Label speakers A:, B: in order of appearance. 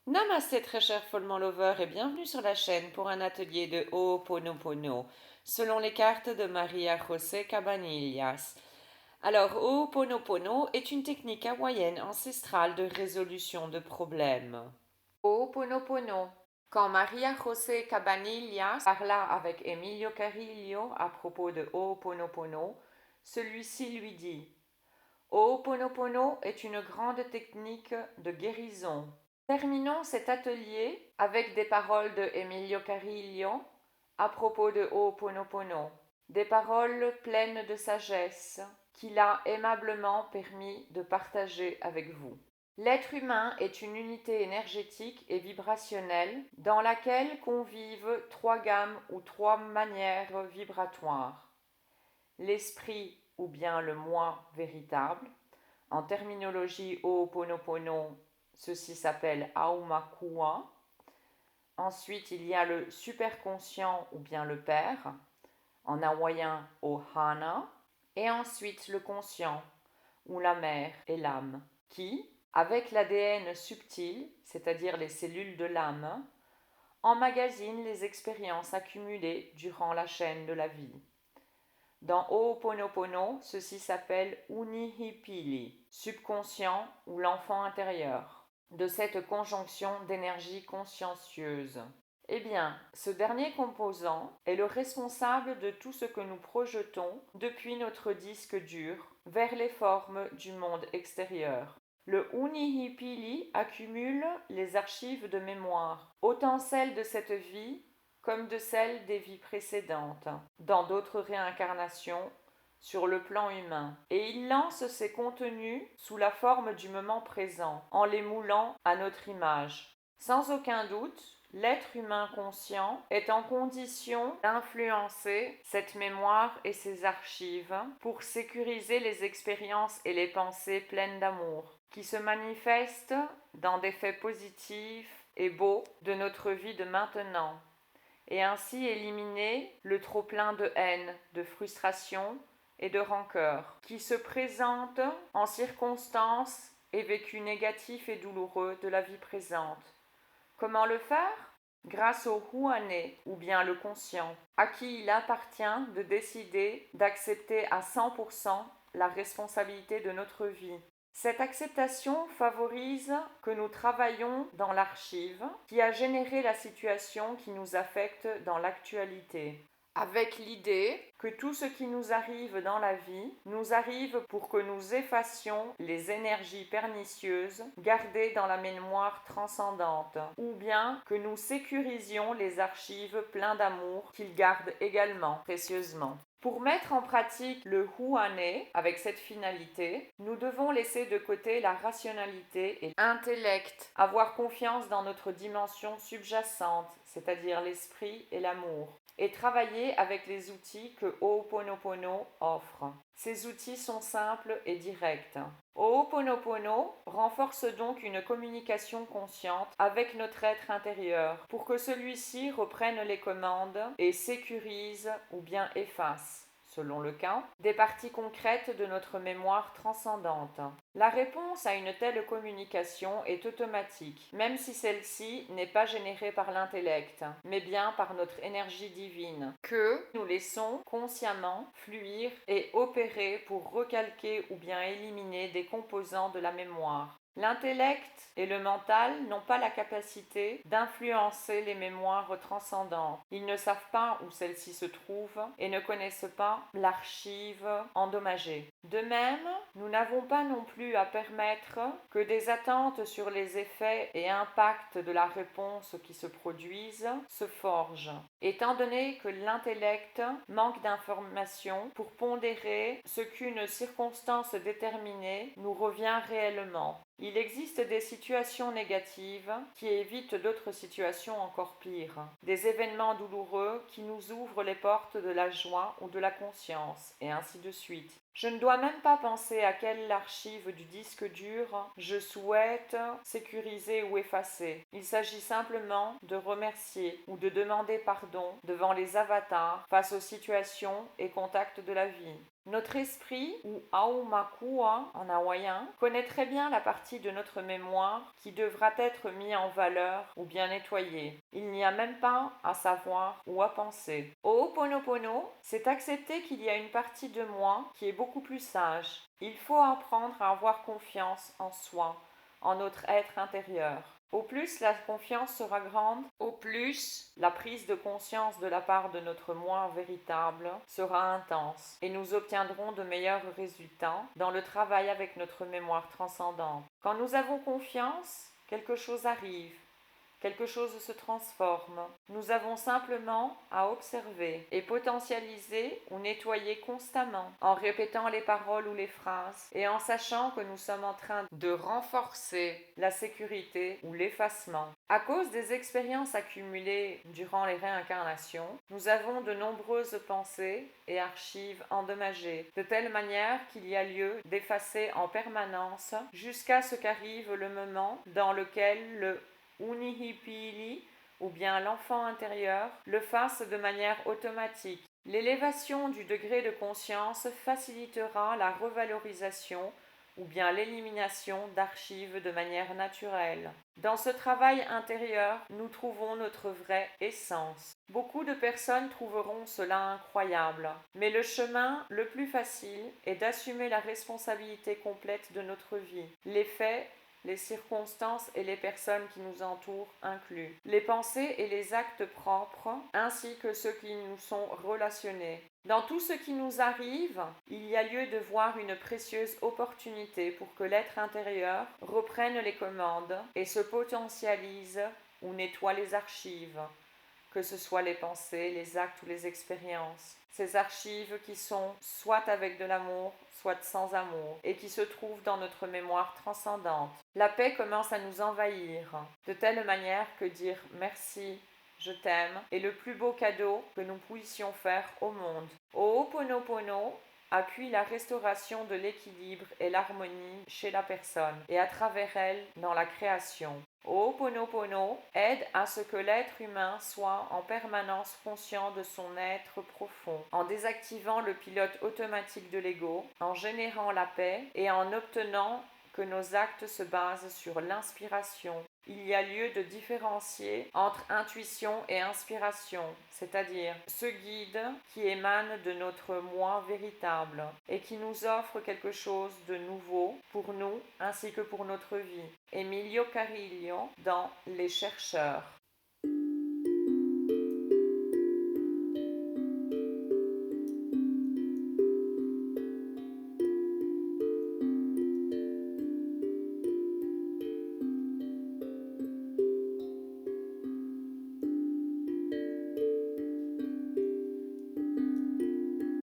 A: Namasté très cher Follement Lover et bienvenue sur la chaîne pour un atelier de Ho'oponopono selon les cartes de Maria José Cabanillas. Alors Ho'oponopono est une technique hawaïenne ancestrale de résolution de problèmes. Ho'oponopono. Quand Maria José Cabanillas parla avec Emilio Carrillo à propos de Ho'oponopono, celui-ci lui dit: Ho'oponopono est une grande technique de guérison. Terminons cet atelier avec des paroles de Emilio Carrillo à propos de Ho'oponopono, des paroles pleines de sagesse qu'il a aimablement permis de partager avec vous. L'être humain est une unité énergétique et vibrationnelle dans laquelle convivent trois gammes ou trois manières vibratoires. L'esprit ou bien le moi véritable, en terminologie Ho'oponopono, ceci s'appelle Aumakua. Ensuite, il y a le superconscient ou bien le père, en hawaïen Ohana. Et ensuite, le conscient ou la mère et l'âme, qui, avec l'ADN subtil, c'est-à-dire les cellules de l'âme, emmagasine les expériences accumulées durant la chaîne de la vie. Dans Ho'oponopono, ceci s'appelle Unihipili, subconscient ou l'enfant intérieur, de cette conjonction d'énergie consciencieuse. Eh bien, ce dernier composant est le responsable de tout ce que nous projetons depuis notre disque dur vers les formes du monde extérieur. Le Unihipili accumule les archives de mémoire, autant celles de cette vie comme de celles des vies précédentes, dans d'autres réincarnations, sur le plan humain. Et il lance ces contenus sous la forme du moment présent, en les moulant à notre image. Sans aucun doute, l'être humain conscient est en condition d'influencer cette mémoire et ses archives pour sécuriser les expériences et les pensées pleines d'amour, qui se manifestent dans des faits positifs et beaux de notre vie de maintenant, et ainsi éliminer le trop-plein de haine, de frustration et de rancœur qui se présente en circonstances et vécus négatifs et douloureux de la vie présente. Comment le faire? Grâce au Huane, ou bien le conscient, à qui il appartient de décider d'accepter à 100% la responsabilité de notre vie. Cette acceptation favorise que nous travaillions dans l'archive qui a généré la situation qui nous affecte dans l'actualité, avec l'idée que tout ce qui nous arrive dans la vie nous arrive pour que nous effacions les énergies pernicieuses gardées dans la mémoire transcendante, ou bien que nous sécurisions les archives pleines d'amour qu'ils gardent également précieusement. Pour mettre en pratique le Huane avec cette finalité, nous devons laisser de côté la rationalité et l'intellect, avoir confiance dans notre dimension subjacente, c'est-à-dire l'esprit et l'amour, et travailler avec les outils que Ho'oponopono offre. Ces outils sont simples et directs. Ho'oponopono renforce donc une communication consciente avec notre être intérieur pour que celui-ci reprenne les commandes et sécurise ou bien efface, selon le cas, des parties concrètes de notre mémoire transcendante. La réponse à une telle communication est automatique, même si celle-ci n'est pas générée par l'intellect, mais bien par notre énergie divine, que nous laissons consciemment fluir et opérer pour recalquer ou bien éliminer des composants de la mémoire. L'intellect et le mental n'ont pas la capacité d'influencer les mémoires transcendantes. Ils ne savent pas où celles-ci se trouvent et ne connaissent pas l'archive endommagée. De même, nous n'avons pas non plus à permettre que des attentes sur les effets et impacts de la réponse qui se produisent se forgent, étant donné que l'intellect manque d'informations pour pondérer ce qu'une circonstance déterminée nous revient réellement. Il existe des situations négatives qui évitent d'autres situations encore pires, des événements douloureux qui nous ouvrent les portes de la joie ou de la conscience, et ainsi de suite. Je ne dois même pas penser à quelle archive du disque dur je souhaite sécuriser ou effacer. Il s'agit simplement de remercier ou de demander pardon devant les avatars face aux situations et contacts de la vie. Notre esprit, ou Aumakua en hawaïen, connaît très bien la partie de notre mémoire qui devra être mise en valeur ou bien nettoyée. Il n'y a même pas à savoir ou à penser. Ho'oponopono, c'est accepter qu'il y a une partie de moi qui est beaucoup plus sage. Il faut apprendre à avoir confiance en soi, en notre être intérieur. Au plus la confiance sera grande, au plus la prise de conscience de la part de notre moi véritable sera intense et nous obtiendrons de meilleurs résultats dans le travail avec notre mémoire transcendante. Quand nous avons confiance, quelque chose arrive. Quelque chose se transforme. Nous avons simplement à observer et potentialiser ou nettoyer constamment en répétant les paroles ou les phrases et en sachant que nous sommes en train de renforcer la sécurité ou l'effacement. À cause des expériences accumulées durant les réincarnations, nous avons de nombreuses pensées et archives endommagées, de telle manière qu'il y a lieu d'effacer en permanence jusqu'à ce qu'arrive le moment dans lequel le Unihipili, ou bien l'enfant intérieur, le fasse de manière automatique. L'élévation du degré de conscience facilitera la revalorisation ou bien l'élimination d'archives de manière naturelle. Dans ce travail intérieur, nous trouvons notre vraie essence. Beaucoup de personnes trouveront cela incroyable, mais le chemin le plus facile est d'assumer la responsabilité complète de notre vie. Les faits, les circonstances et les personnes qui nous entourent inclus, les pensées et les actes propres, ainsi que ceux qui nous sont relationnés. Dans tout ce qui nous arrive, il y a lieu de voir une précieuse opportunité pour que l'être intérieur reprenne les commandes et se potentialise ou nettoie les archives, que ce soit les pensées, les actes ou les expériences. Ces archives qui sont soit avec de l'amour, soit sans amour, et qui se trouvent dans notre mémoire transcendante. La paix commence à nous envahir, de telle manière que dire merci, je t'aime, est le plus beau cadeau que nous puissions faire au monde. Ho'oponopono appuie la restauration de l'équilibre et l'harmonie chez la personne et à travers elle dans la création. Ho'oponopono aide à ce que l'être humain soit en permanence conscient de son être profond, en désactivant le pilote automatique de l'ego, en générant la paix et en obtenant que nos actes se basent sur l'inspiration. Il y a lieu de différencier entre intuition et inspiration, c'est-à-dire ce guide qui émane de notre moi véritable et qui nous offre quelque chose de nouveau pour nous ainsi que pour notre vie. Emilio Carrillo dans Les chercheurs.